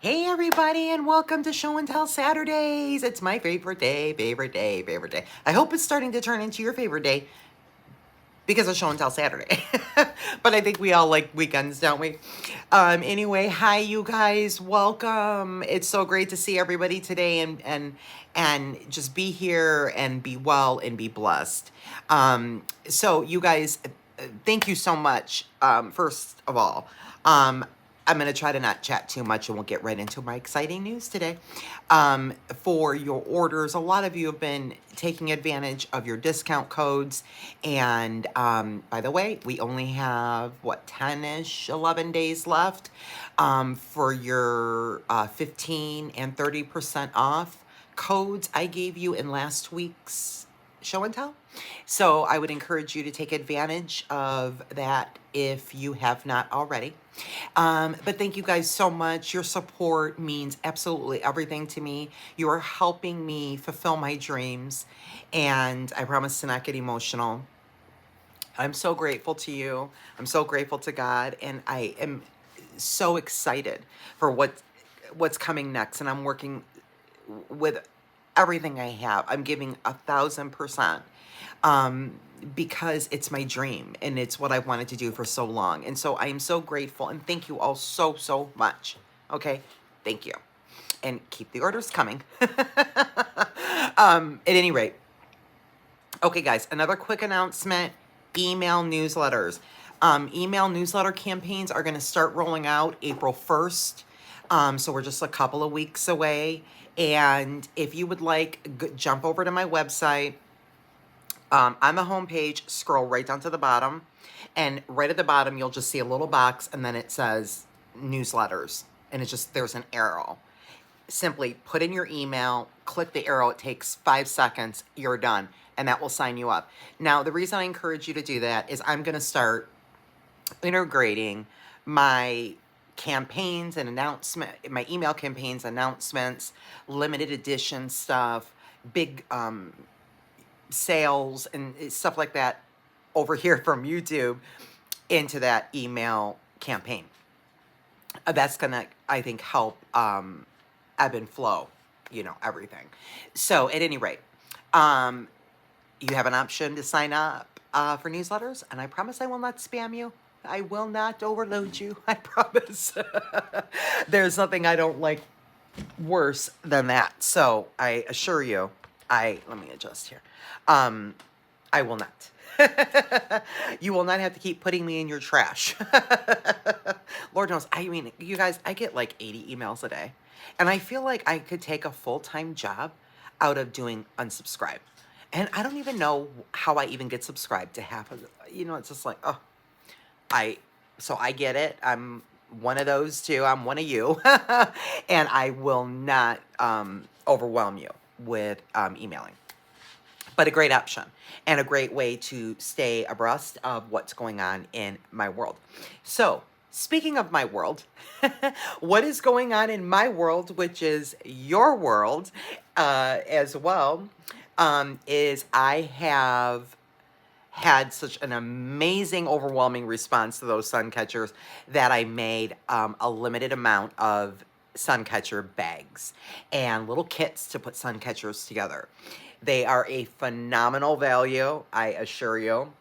Hey everybody, and welcome to Show and Tell Saturdays. It's my favorite day, favorite day, favorite day. I hope it's starting to turn into your favorite day because of Show and Tell Saturday. But I think we all like weekends, don't we? Anyway, hi you guys, welcome. It's so great to see everybody today and just be here and be well and be blessed. So you guys, thank you so much. First of all, I'm going to try to not chat too much and we'll get right into my exciting news today. For your orders, a lot of you have been taking advantage of your discount codes. And by the way, we only have, 10-ish, 11 days left for your 15 and 30% off codes I gave you in last week's Show and Tell. So I would encourage you to take advantage of that if you have not already. But thank you guys so much. Your support means absolutely everything to me. You are helping me fulfill my dreams, and I promise to not get emotional. I'm so grateful to you. I'm so grateful to God, and I am so excited for what's coming next. And I'm working with everything I have. I'm giving 1,000%. Because it's my dream and it's what I wanted to do for so long. And so I am so grateful and thank you all so, so much. Okay. Thank you. And keep the orders coming. At any rate. Okay, guys, another quick announcement, email newsletters. Email newsletter campaigns are going to start rolling out April 1st. So we're just a couple of weeks away. And if you would like, jump over to my website. On the homepage, scroll right down to the bottom, and right at the bottom, you'll just see a little box, and then it says newsletters, and it's just, there's an arrow. Simply put in your email, click the arrow, it takes 5 seconds, you're done, and that will sign you up. Now, the reason I encourage you to do that is I'm going to start integrating my campaigns and my email campaigns, announcements, limited edition stuff, big, sales and stuff like that over here from YouTube into that email campaign. That's gonna, I think, help ebb and flow, everything. So at any rate, you have an option to sign up for newsletters, and I promise I will not spam you. I will not overload you. I promise. There's nothing I don't like worse than that. So I assure you, let me adjust here. I will not. You will not have to keep putting me in your trash. Lord knows, I mean, you guys, I get like 80 emails a day. And I feel like I could take a full-time job out of doing unsubscribe. And I don't even know how I even get subscribed to half of it. It's just like, oh, so I get it. I'm one of those too. I'm one of you. And I will not overwhelm you with emailing. But a great option and a great way to stay abreast of what's going on in my world. So, speaking of my world, what is going on in my world, which is your world as well, is I have had such an amazing, overwhelming response to those sun catchers that I made a limited amount of sun catcher bags and little kits to put sun catchers together. They are a phenomenal value, I assure you,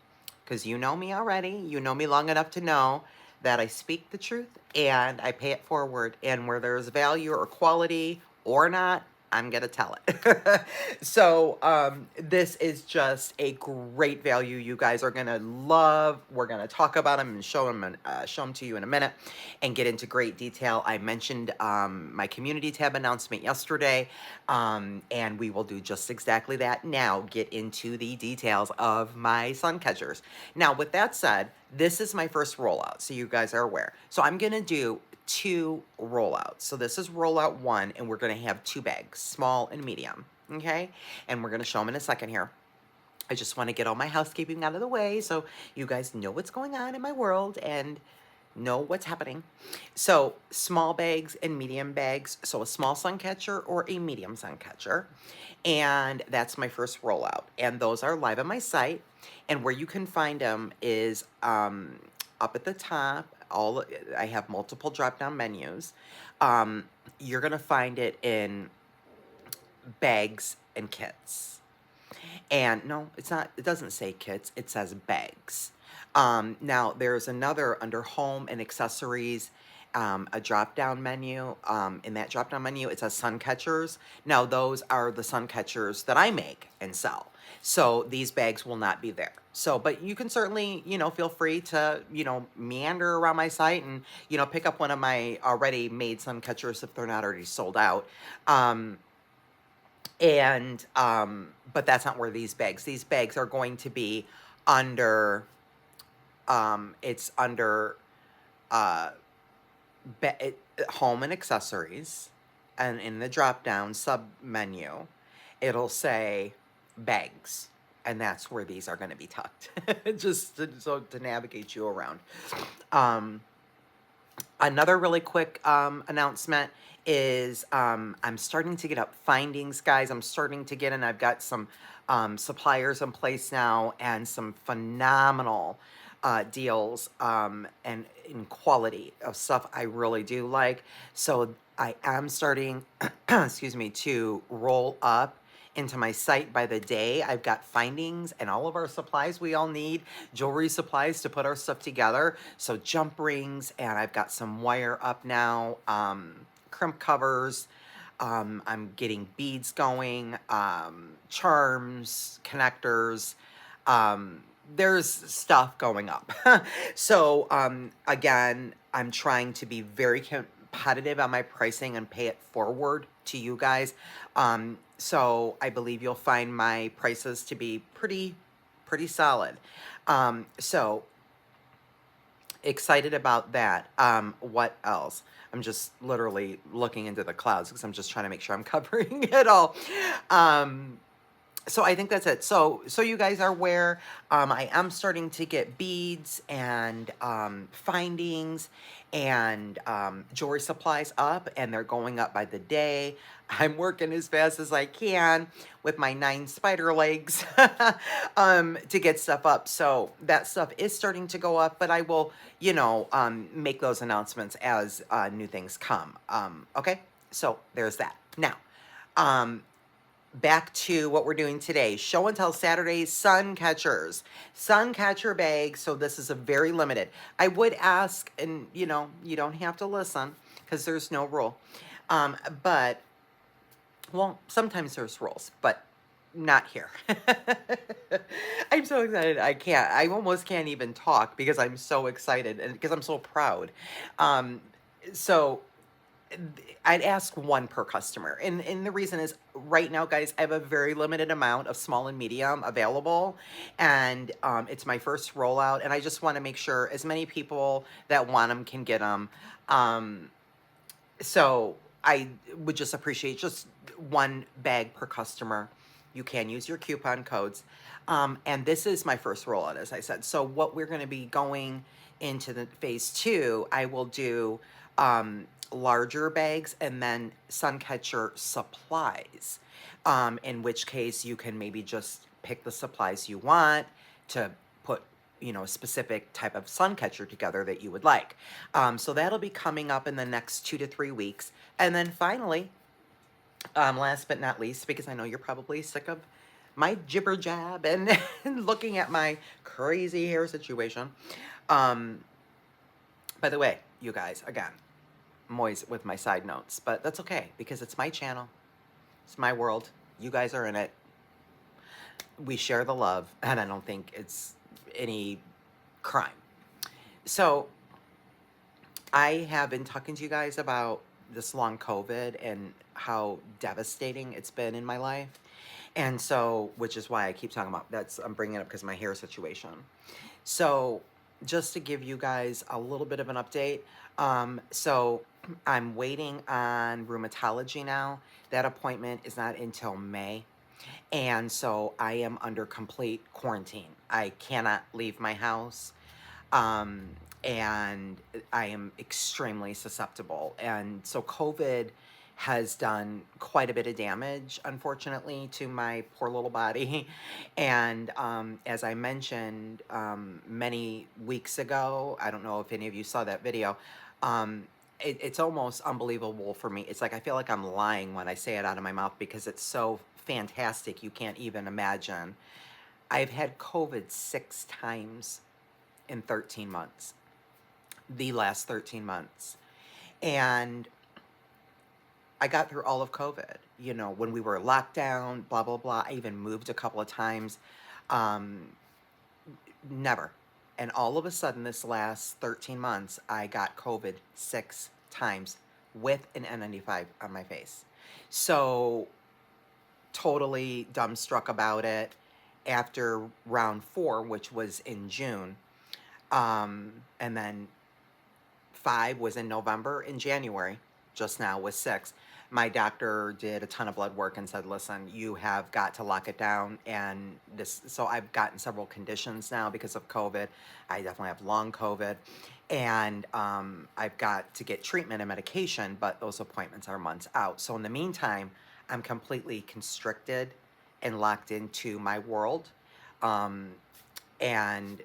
because you know me already. You know me long enough to know that I speak the truth and I pay it forward. And where there's value or quality or not, I'm going to tell it. So this is just a great value you guys are going to love. We're going to talk about them and show them to you in a minute and get into great detail. I mentioned my community tab announcement yesterday, and we will do just exactly that now, get into the details of my sun catchers. Now, with that said, this is my first rollout, so you guys are aware. So I'm going to do 2 rollouts. So this is rollout 1, and we're going to have 2 bags, small and medium, okay? And we're going to show them in a second here. I just want to get all my housekeeping out of the way so you guys know what's going on in my world and know what's happening. So small bags and medium bags, so a small sun catcher or a medium sun catcher. And that's my first rollout. And those are live on my site. And where you can find them is up at the top. I have multiple drop down menus. You're gonna find it in bags and kits. And no, it's not, it doesn't say kits, it says bags. Now there's another under home and accessories, a drop down menu. In that drop down menu, it says suncatchers. Now those are the suncatchers that I make and sell. So these bags will not be there. So, but you can certainly, feel free to, meander around my site and, pick up one of my already made suncatchers if they're not already sold out. But that's not where these bags are going to be under, it's under, home and accessories, and in the drop down sub menu, it'll say bags, and that's where these are going to be tucked, just to navigate you around. Another really quick announcement is I'm starting to get up findings, guys. I'm starting to get in. I've got some suppliers in place now and some phenomenal deals and in quality of stuff I really do like. So I am starting, excuse me, to roll up into my site by the day. I've got findings and all of our supplies we all need, jewelry supplies to put our stuff together. So jump rings, and I've got some wire up now, crimp covers. I'm getting beads going, charms, connectors. There's stuff going up. So, again, I'm trying to be very competitive on my pricing and pay it forward to you guys. So I believe you'll find my prices to be pretty solid. So excited about that. What else? I'm just literally looking into the clouds because I'm just trying to make sure I'm covering it all. So I think that's it. So you guys are aware, I am starting to get beads and findings and jewelry supplies up, and they're going up by the day. I'm working as fast as I can with my 9 spider legs to get stuff up. So that stuff is starting to go up, but I will, make those announcements as new things come. Okay, so there's that. Now, back to what we're doing today. Show and Tell Saturdays Suncatchers. Suncatcher bags. So this is a very limited. I would ask, and you don't have to listen because there's no rule. But, well, sometimes there's rules, but not here. I'm so excited. I almost can't even talk because I'm so excited and because I'm so proud. So I'd ask one per customer. And the reason is right now, guys, I have a very limited amount of small and medium available. And it's my first rollout. And I just want to make sure as many people that want them can get them. So I would just appreciate just one bag per customer. You can use your coupon codes. And this is my first rollout, as I said. So what we're going to be going into the phase 2, I will do larger bags and then suncatcher supplies, in which case you can maybe just pick the supplies you want to put a specific type of suncatcher together that you would like. So that'll be coming up in the next 2 to 3 weeks. And then finally, last but not least, because I know you're probably sick of my jibber jab and looking at my crazy hair situation. By the way, you guys, again, I'm always with my side notes, but that's okay because it's my channel. It's my world. You guys are in it. We share the love, and I don't think it's any crime. So I have been talking to you guys about this long COVID and how devastating it's been in my life. And so, which is why I keep talking about I'm bringing it up because of my hair situation. So just to give you guys a little bit of an update. So I'm waiting on rheumatology now. That appointment is not until May. And so I am under complete quarantine. I cannot leave my house. And I am extremely susceptible. And so COVID has done quite a bit of damage, unfortunately, to my poor little body. And as I mentioned many weeks ago, I don't know if any of you saw that video, it's almost unbelievable for me. It's like I feel like I'm lying when I say it out of my mouth because it's so fantastic you can't even imagine. I've had COVID 6 times in 13 months, the last 13 months. And I got through all of COVID, you know, when we were locked down, blah, blah, blah. I even moved a couple of times. Um, Never. And all of a sudden, this last 13 months, I got COVID 6 times with an N95 on my face. So, totally dumbstruck about it. After round 4, which was in June, and then 5 was in November. In January, just now was 6. My doctor did a ton of blood work and said, listen, you have got to lock it down. And this, so I've gotten several conditions now because of COVID. I definitely have long COVID. And I've got to get treatment and medication, but those appointments are months out. So in the meantime, I'm completely constricted and locked into my world. And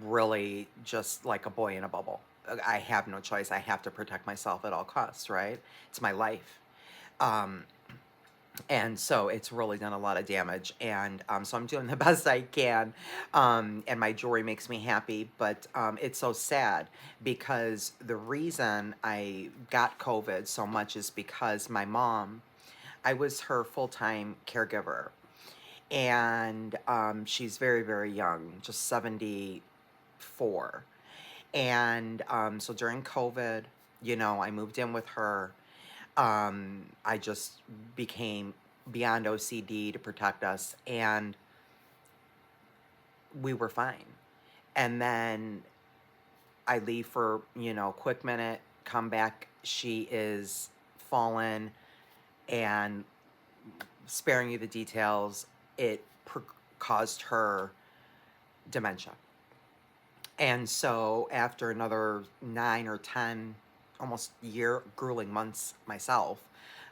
really just like a boy in a bubble. I have no choice. I have to protect myself at all costs, right? It's my life. And so it's really done a lot of damage. And so I'm doing the best I can. And my jewelry makes me happy. But it's so sad because the reason I got COVID so much is because my mom, I was her full-time caregiver. And she's very, very young, just 74. And so during COVID, you know, I moved in with her. I just became beyond OCD to protect us, and we were fine. And then I leave for, you know, a quick minute, come back, she is fallen, and sparing you the details, it caused her dementia. And so after another 9 or 10, almost year, grueling months myself,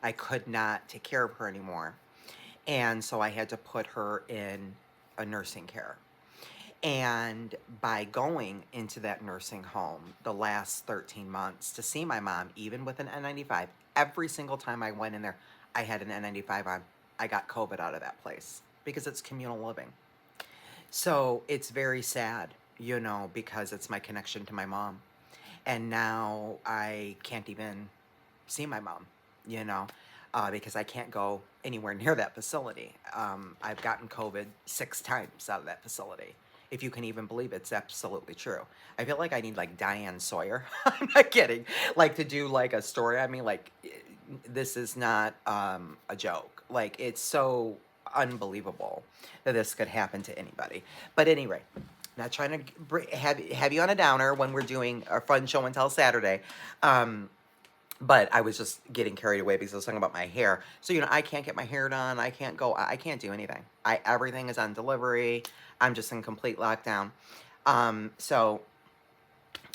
I could not take care of her anymore. And so I had to put her in a nursing care. And by going into that nursing home the last 13 months to see my mom, even with an N95, every single time I went in there, I had an N95 on. I got COVID out of that place because it's communal living. So it's very sad, you know, because it's my connection to my mom. And now I can't even see my mom, you know, because I can't go anywhere near that facility. I've gotten COVID 6 times out of that facility. If you can even believe it's absolutely true. I feel like I need like Diane Sawyer. I'm not kidding. Like to do like a story. I mean, like this is not a joke. Like it's so unbelievable that this could happen to anybody. But anyway, not trying to have you on a downer when we're doing a fun show and tell Saturday. But I was just getting carried away because I was talking about my hair. So, you know, I can't get my hair done. I can't go. I can't do anything. Everything is on delivery. I'm just in complete lockdown. So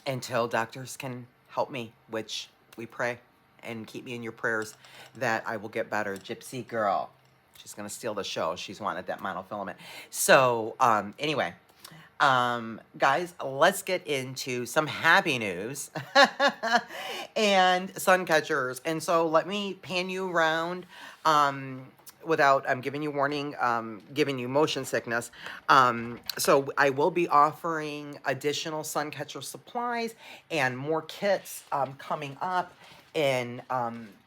until doctors can help me, which we pray and keep me in your prayers that I will get better. Gypsy girl. She's going to steal the show. She's wanted that monofilament. So, anyway. Guys, let's get into some happy news and sun catchers. And so let me pan you around without giving you warning, giving you motion sickness. So I will be offering additional sun catcher supplies and more kits coming up in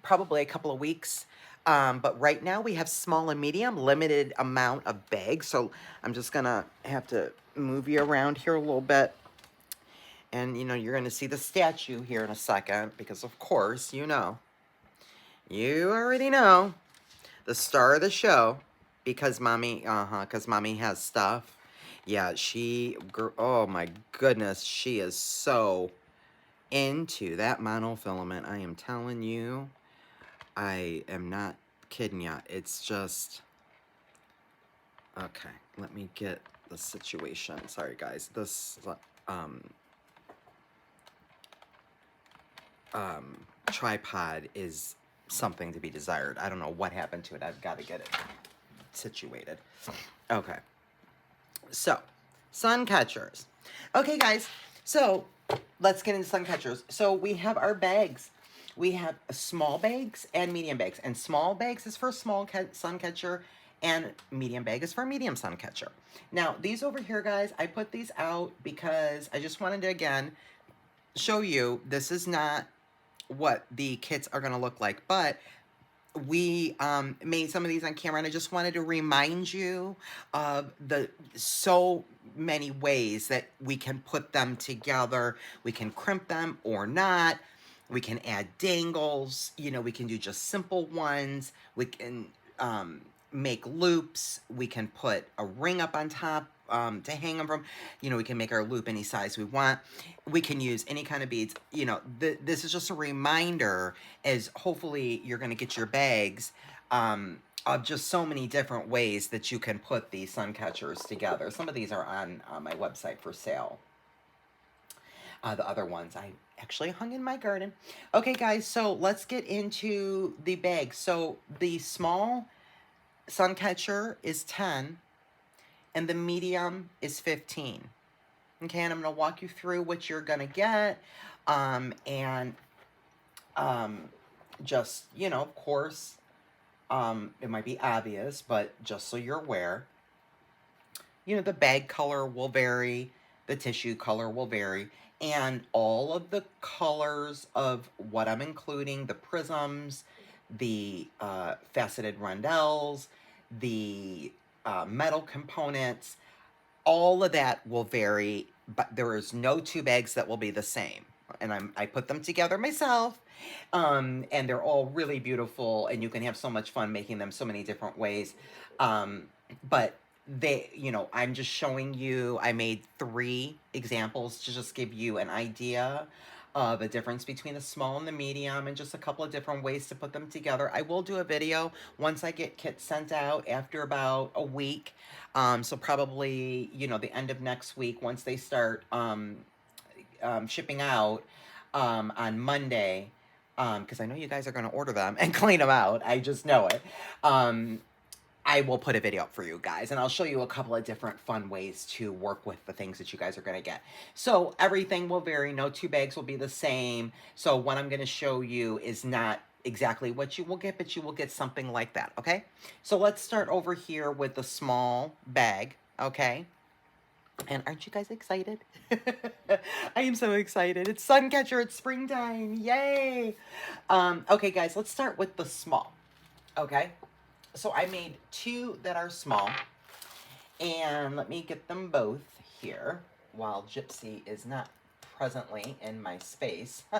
probably a couple of weeks. But right now we have small and medium, limited amount of bags. So I'm just going to have to move you around here a little bit. And, you know, you're going to see the statue here in a second because, of course, you know, you already know the star of the show because mommy has stuff. Yeah, oh my goodness, she is so into that monofilament. I am telling you. I am not kidding ya. It's just... Okay, let me get the situation. Sorry, guys. This tripod is something to be desired. I don't know what happened to it. I've got to get it situated. Okay. So, sun catchers. Okay, guys. So, let's get into sun catchers. So, we have our bags. We have small bags and medium bags. And small bags is for small sun catcher, and medium bag is for medium sun catcher. Now, these over here, guys, I put these out because I just wanted to, again, show you this is not what the kits are going to look like, but we made some of these on camera, and I just wanted to remind you of the so many ways that we can put them together. We can crimp them or not. We can add dangles. You know, we can do just simple ones. We can make loops. We can put a ring up on top to hang them from. You know, we can make our loop any size we want. We can use any kind of beads. You know, this is just a reminder, as hopefully you're going to get your bags of just so many different ways that you can put these sun catchers together. Some of these are on my website for sale. The other ones I actually hung in my garden. Okay, guys, so let's get into the bags. So the small sun catcher is 10, and the medium is 15. Okay, and I'm going to walk you through what you're going to get, just, you know, of course, it might be obvious, but just so you're aware, you know, the bag color will vary, the tissue color will vary, and all of the colors of what I'm including, the prisms, the faceted rondelles, the metal components, all of that will vary, but there is no two bags that will be the same. And I put them together myself, and they're all really beautiful, and you can have so much fun making them so many different ways. But they, you know, I'm just showing you, I made 3 examples to just give you an idea of a difference between the small and the medium, and just a couple of different ways to put them together. I will do a video once I get kits sent out after about a week. So probably, you know, the end of next week, once they start shipping out on Monday, because I know you guys are going to order them and clean them out. I just know it. I will put a video up for you guys, and I'll show you a couple of different fun ways to work with the things that you guys are going to get. So everything will vary. No two bags will be the same. So what I'm going to show you is not exactly what you will get, but you will get something like that, okay? So let's start over here with the small bag, okay? And aren't you guys excited? I am so excited. It's Suncatcher, it's springtime, yay! Okay, guys, let's start with the small, okay? So I made 2 that are small, and let me get them both here while Gypsy is not presently in my space. I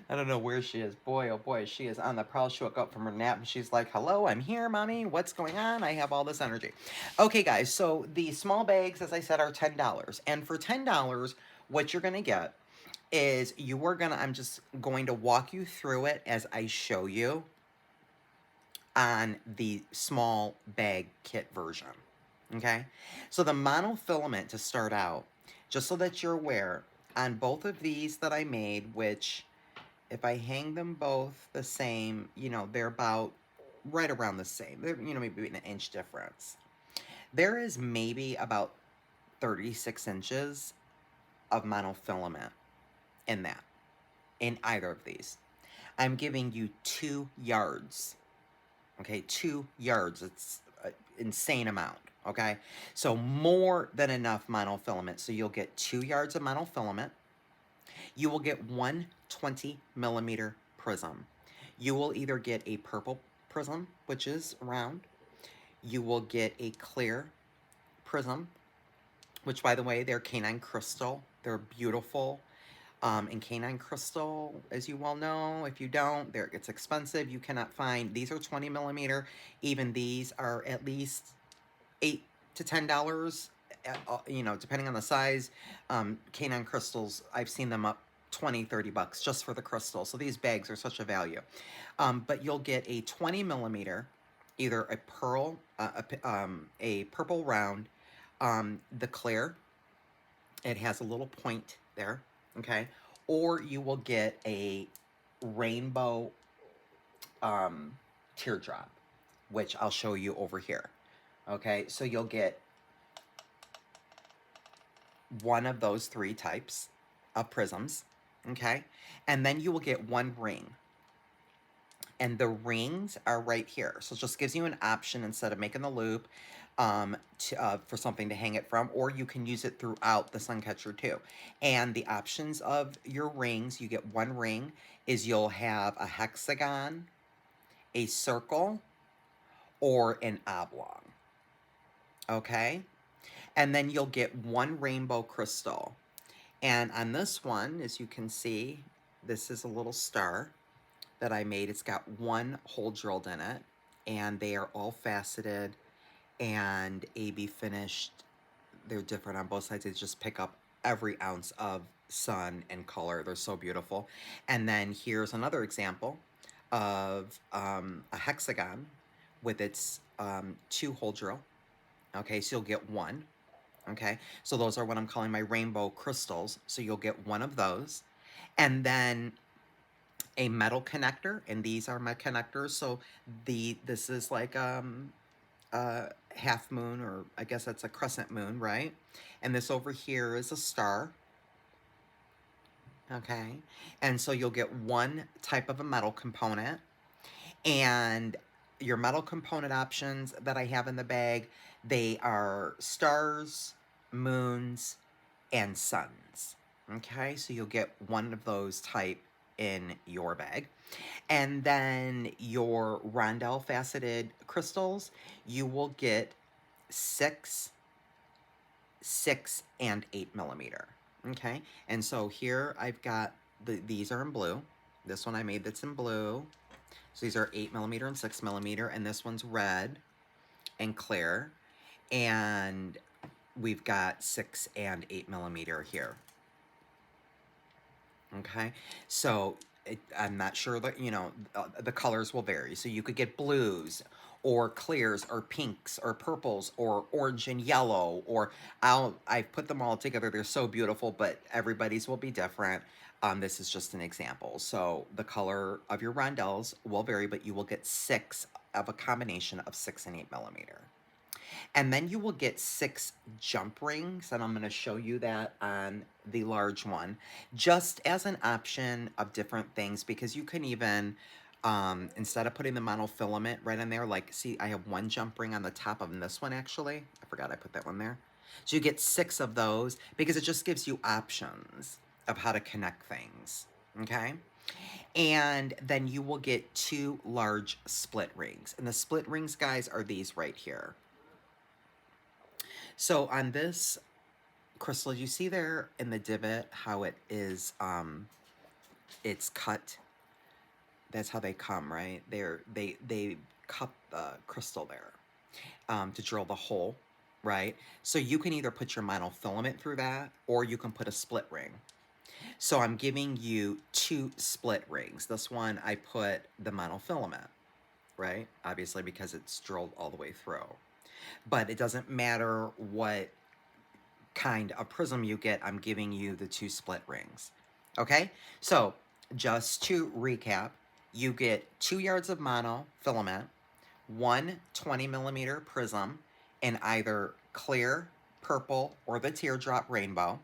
don't know where she is. Boy, oh boy, she is on the prowl. She woke up from her nap and she's like, hello, I'm here, mommy. What's going on? I have all this energy. Okay, guys, so the small bags, as I said, are $10. And for $10, what you're going to get is I'm just going to walk you through it as I show you on the small bag kit version, okay? So the monofilament, to start out, just so that you're aware, on both of these that I made, which if I hang them both the same, you know, they're about right around the same. They're, you know, maybe an inch difference. There is maybe about 36 inches of monofilament in that, in either of these. I'm giving you 2 yards. Okay, 2 yards. It's an insane amount, okay? So more than enough monofilament. So you'll get 2 yards of monofilament. You will get 1 20mm prism. You will either get a purple prism, which is round. You will get a clear prism, which, by the way, they're canine crystal. They're beautiful. And canine crystal, as you well know, if you don't, it's expensive. You cannot find, these are 20mm. Even these are at least $8 to $10, you know, depending on the size. Canine crystals, I've seen them up 20, 30 bucks just for the crystal. So these bags are such a value. But you'll get a 20mm, either a pearl, a purple round, the clear. It has a little point there. Okay, or you will get a rainbow teardrop, which I'll show you over here. Okay, so you'll get one of those 3 types of prisms, okay? And then you will get 1 ring. And the rings are right here. So it just gives you an option instead of making the loop for something to hang it from, or you can use it throughout the sun catcher too. And the options of your rings, you get 1 ring, is you'll have a hexagon, a circle, or an oblong, okay? And then you'll get 1 rainbow crystal. And on this one, as you can see, this is a little star that I made. It's got 1 hole drilled in it, and they are all faceted and AB finished. They're different on both sides. They just pick up every ounce of sun and color. They're so beautiful. And then here's another example of a hexagon with its 2 hole drill. Okay, so you'll get 1. Okay, so those are what I'm calling my rainbow crystals. So you'll get 1 of those. And then a metal connector, and these are my connectors. So this is like a half moon, or I guess that's a crescent moon, right? And this over here is a star. Okay, and so you'll get 1 type of a metal component. And your metal component options that I have in the bag, they are stars, moons, and suns. Okay, so you'll get 1 of those type in your bag. And then your rondelle faceted crystals, you will get 6, 6, and 8 millimeter. Okay, and so here I've got these are in blue. This one I made that's in blue. So these are 8 millimeter and 6 millimeter, and this one's red and clear. And we've got 6 and 8 millimeter here. Okay, so I'm not sure that, you know, the colors will vary. So you could get blues or clears or pinks or purples or orange and yellow, or I've put them all together. They're so beautiful, but everybody's will be different. This is just an example. So the color of your rondelles will vary, but you will get 6 of a combination of 6 and 8 millimeter. And then you will get 6 jump rings, and I'm going to show you that on the large one, just as an option of different things, because you can even, instead of putting the monofilament right in there, like, see, I have 1 jump ring on the top of this one, actually. I forgot I put that one there. So you get 6 of those, because it just gives you options of how to connect things, okay? And then you will get 2 large split rings. And the split rings, guys, are these right here. So on this crystal, you see there in the divot how it is, it's cut. That's how they come, right? They cut the crystal there to drill the hole, right? So you can either put your monofilament through that, or you can put a split ring. So I'm giving you 2 split rings. This one I put the monofilament, right? Obviously, because it's drilled all the way through. But it doesn't matter what kind of prism you get, I'm giving you the 2 split rings. Okay, so just to recap, you get 2 yards of monofilament, 1 20 millimeter prism in either clear, purple, or the teardrop rainbow.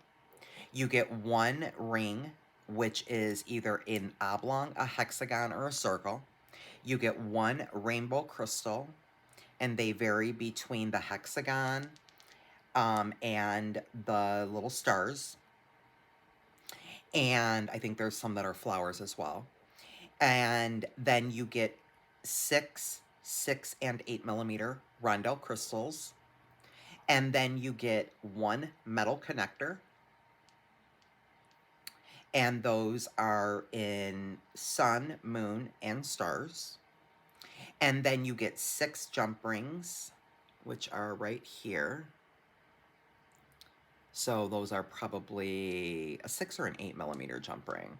You get 1 ring, which is either an oblong, a hexagon, or a circle. You get 1 rainbow crystal, and they vary between the hexagon and the little stars. And I think there's some that are flowers as well. And then you get 6, 6, and 8 millimeter rondelle crystals. And then you get 1 metal connector. And those are in sun, moon, and stars. And then you get 6 jump rings, which are right here. So those are probably a 6 or an 8 millimeter jump ring.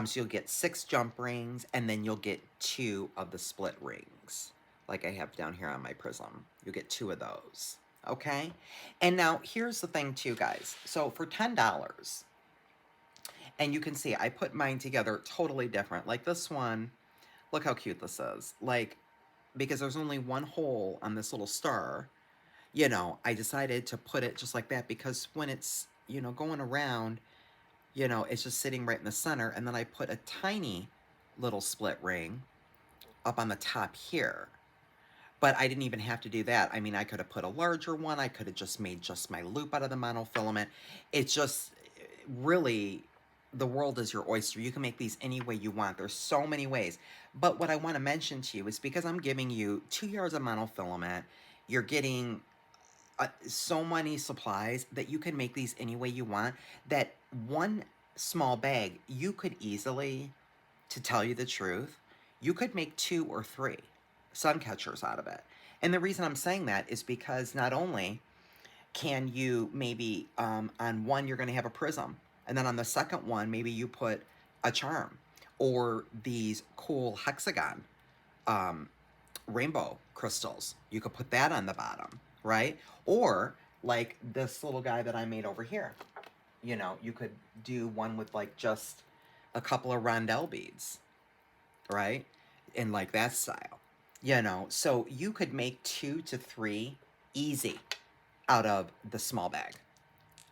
So you'll get 6 jump rings, and then you'll get 2 of the split rings, like I have down here on my prism. You'll get 2 of those, okay? And now here's the thing too, guys. So for $10, And you can see I put mine together totally different. Like this one, look how cute this is. Like, because there's only one hole on this little star, you know, I decided to put it just like that because when it's, you know, going around, you know, it's just sitting right in the center. And then I put a tiny little split ring up on the top here. But I didn't even have to do that. I mean, I could have put a larger one. I could have just made just my loop out of the monofilament. It's just really, the world is your oyster. You can make these any way you want. There's so many ways. But what I want to mention to you is because I'm giving you 2 yards of monofilament, you're getting so many supplies that you can make these any way you want. That one small bag, you could easily, to tell you the truth, you could make 2 or 3 sun catchers out of it. And the reason I'm saying that is because not only can you maybe, on one, you're going to have a prism. And then on the second one, maybe you put a charm or these cool hexagon rainbow crystals. You could put that on the bottom, right? Or like this little guy that I made over here. You know, you could do one with like just a couple of rondelle beads, right? In like that style. You know, so you could make 2 to 3 easy out of the small bag.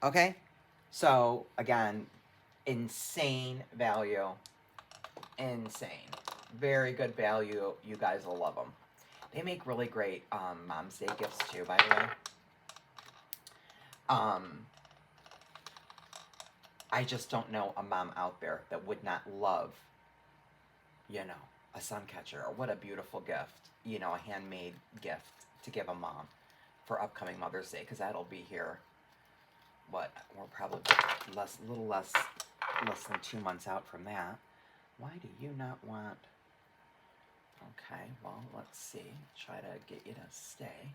Okay? So, again, insane value. Insane. Very good value. You guys will love them. They make really great Mom's Day gifts too, by the way. I just don't know a mom out there that would not love, you know, a sun catcher. Or what a beautiful gift. You know, a handmade gift to give a mom for upcoming Mother's Day, because that'll be here, what, we're probably little less than 2 months out from that. Why do you not want, okay, well, let's see, try to get you to stay.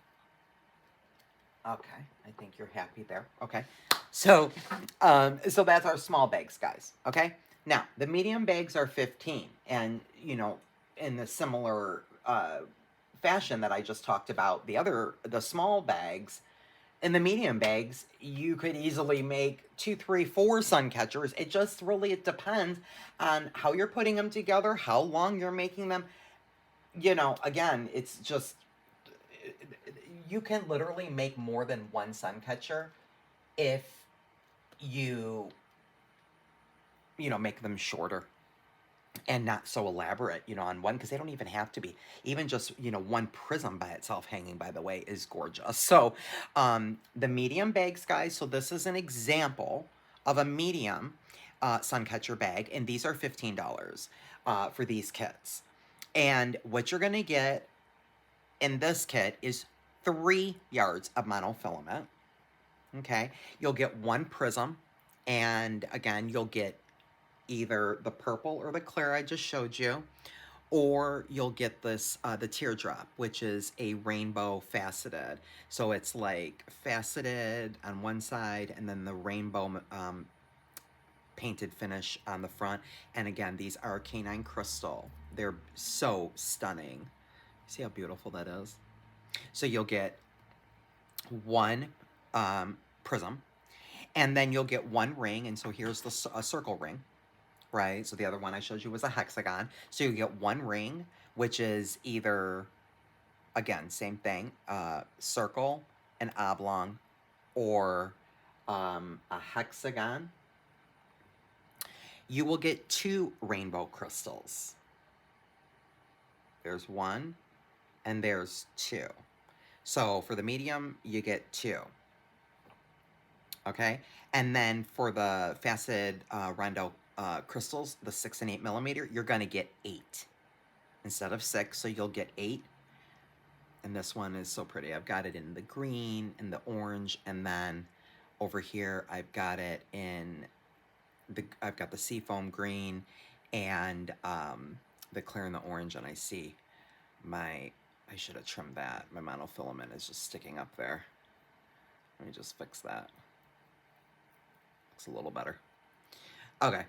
Okay, I think you're happy there. Okay, so that's our small bags, guys, okay? Now, the medium bags are 15, and, you know, in the similar fashion that I just talked about, the small bags, in the medium bags, you could easily make 2, 3, 4 sun catchers. It just really, it depends on how you're putting them together, how long you're making them. You know, again, it's just, you can literally make more than one sun catcher if you know, make them shorter and not so elaborate, you know, on one, because they don't even have to be. Even just, you know, one prism by itself hanging, by the way, is gorgeous. So the medium bags, guys, so this is an example of a medium sun catcher bag, and these are $15 for these kits. And what you're going to get in this kit is 3 yards of monofilament. Okay, you'll get 1 prism, and again, you'll get either the purple or the clear I just showed you, or you'll get this, the teardrop, which is a rainbow faceted. So it's like faceted on one side, and then the rainbow painted finish on the front. And again, these are canine crystal. They're so stunning. See how beautiful that is? So you'll get 1 prism, and then you'll get 1 ring, and so here's a circle ring. Right, so the other one I showed you was a hexagon. So you get 1 ring, which is either, again, same thing, circle, an oblong, or a hexagon. You will get 2 rainbow crystals. There's 1, and there's 2. So for the medium, you get 2. Okay, and then for the faceted rondelle crystals, the 6 and 8 millimeter, you're going to get 8 instead of 6, so you'll get 8. And this one is so pretty. I've got it in the green and the orange, and then over here I've got it in I've got the seafoam green and the clear and the orange, and I see I should have trimmed that. My monofilament is just sticking up there. Let me just fix that. Looks a little better. Okay.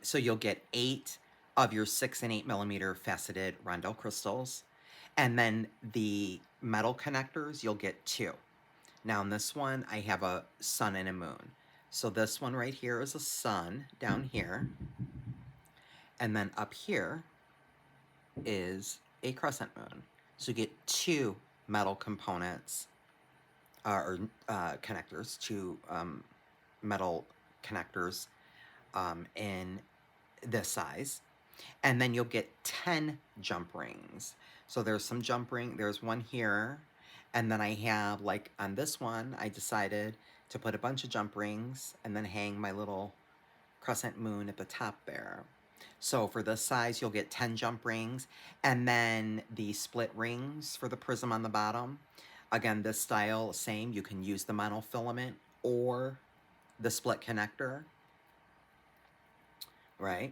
So you'll get 8 of your 6 and 8 millimeter faceted rondelle crystals, and then the metal connectors, you'll get 2. Now in this one, I have a sun and a moon. So this one right here is a sun down here. And then up here is a crescent moon. So you get two metal components, or connectors, two metal connectors in this size. And then you'll get 10 jump rings. So there's some jump ring, there's one here. And then I have, like on this one, I decided to put a bunch of jump rings and then hang my little crescent moon at the top there. So for this size, you'll get 10 jump rings, and then the split rings for the prism on the bottom. Again, this style, same. You can use the monofilament or the split connector, right?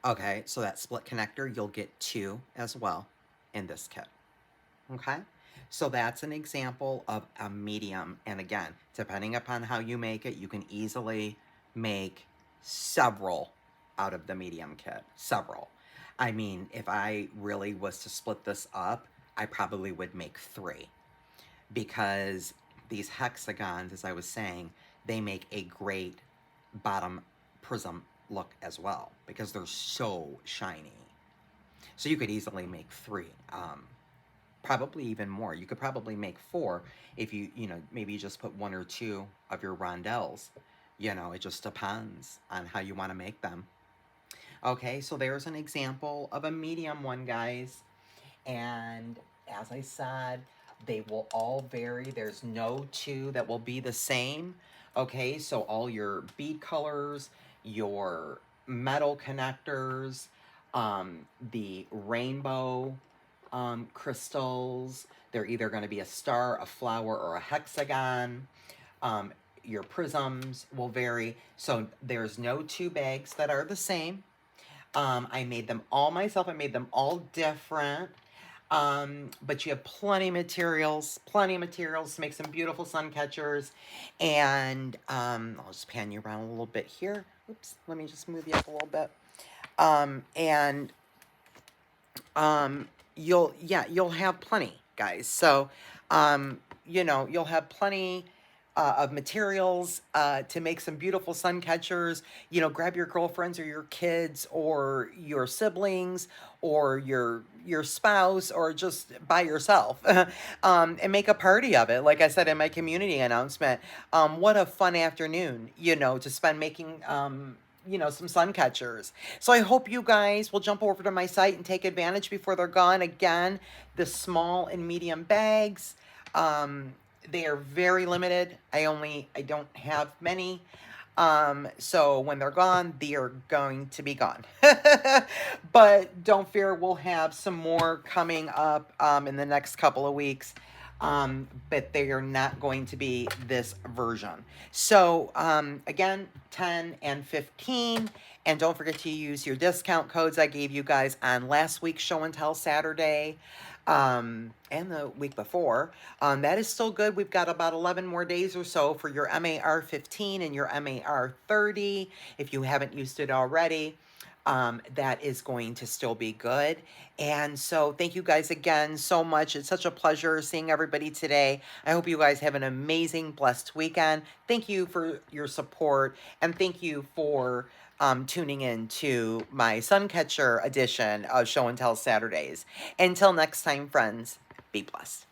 Okay, so that split connector, you'll get 2 as well in this kit, okay? So that's an example of a medium, and again, depending upon how you make it, you can easily make several out of the medium kit, several. I mean, if I really was to split this up, I probably would make 3, because these hexagons, as I was saying, they make a great bottom prism look as well, because they're so shiny. So you could easily make 3, probably even more. You could probably make 4 if you know, maybe you just put 1 or 2 of your rondelles. You know, it just depends on how you want to make them. Okay, so there's an example of a medium one, guys. And as I said, they will all vary. There's no 2 that will be the same. Okay, so all your bead colors, your metal connectors, the rainbow crystals, they're either going to be a star, a flower, or a hexagon. Your prisms will vary. So there's no 2 bags that are the same. I made them all myself. I made them all different. But you have plenty of materials to make some beautiful sun catchers. And I'll just pan you around a little bit here. Oops, let me just move you up a little bit. You'll have plenty, guys. So, you know, you'll have plenty of materials to make some beautiful sun catchers. You know, grab your girlfriends or your kids or your siblings or your spouse or just by yourself and make a party of it. Like I said in my community announcement, what a fun afternoon, you know, to spend making you know, some sun catchers. So I hope you guys will jump over to my site and take advantage before they're gone. Again, the small and medium bags, they are very limited. I don't have many. So when they're gone, they are going to be gone. But don't fear, we'll have some more coming up in the next couple of weeks. But they are not going to be this version. So again, 10 and 15. And don't forget to use your discount codes I gave you guys on last week's Show and Tell Saturday and the week before. That is still good. We've got about 11 more days or so for your MAR 15 and your MAR 30 if you haven't used it already. That is going to still be good. And so thank you guys again so much. It's such a pleasure seeing everybody today. I hope you guys have an amazing, blessed weekend. Thank you for your support, and thank you for tuning in to my Suncatcher edition of Show and Tell Saturdays. Until next time, friends, be blessed.